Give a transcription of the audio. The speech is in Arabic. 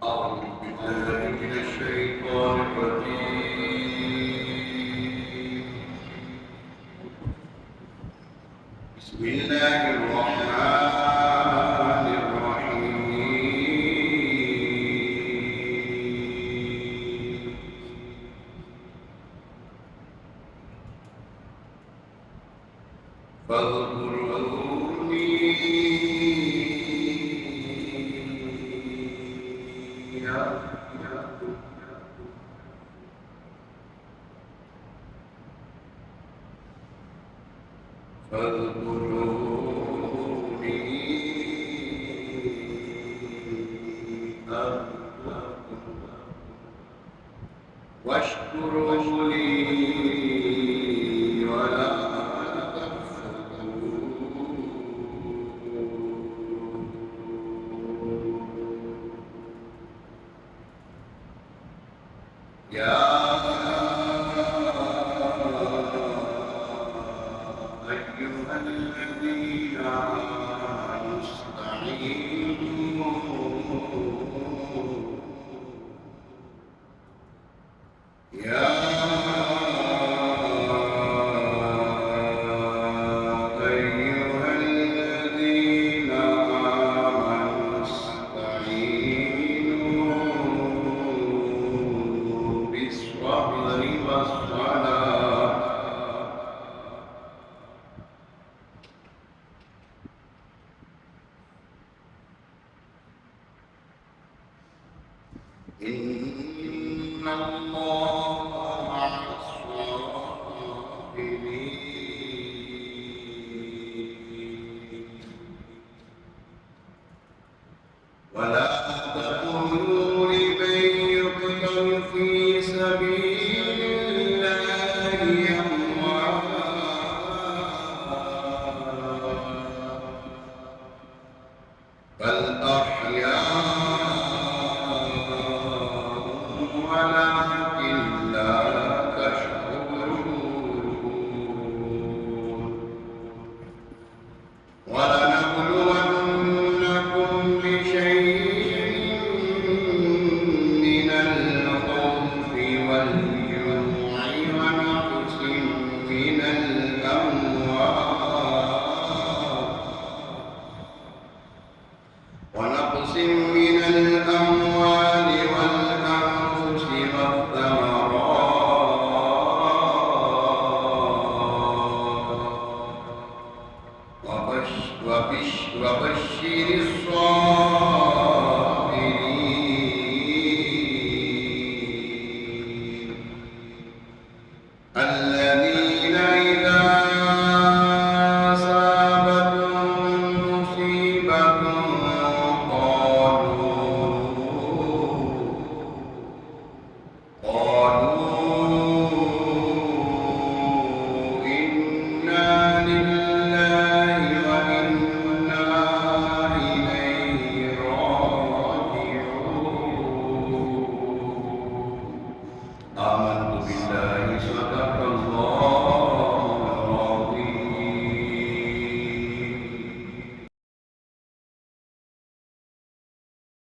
أعوذ بالله من الشيطان الرجيم. بسم الله الرحمن الرحيم. فاذكروني واشكروا لي ولا يا أيها الذين آمنوا استعينوا يا أيها الذين آمنوا استعينوا بالصبر والصلاة إن الله مع الصابرين ولا تقولوا لمن يقتل في سبيل الله أموات بل أحياء ولكن لا تشعرون ولنبلونكم بشيء من الخوف والجوع ونقص من الأموال والأنفس والثمرات وبشر الصابرين الذين إذا أصابتهم مصيبة قالوا إنا لله وإنا إليه راجعون. آمنت بالله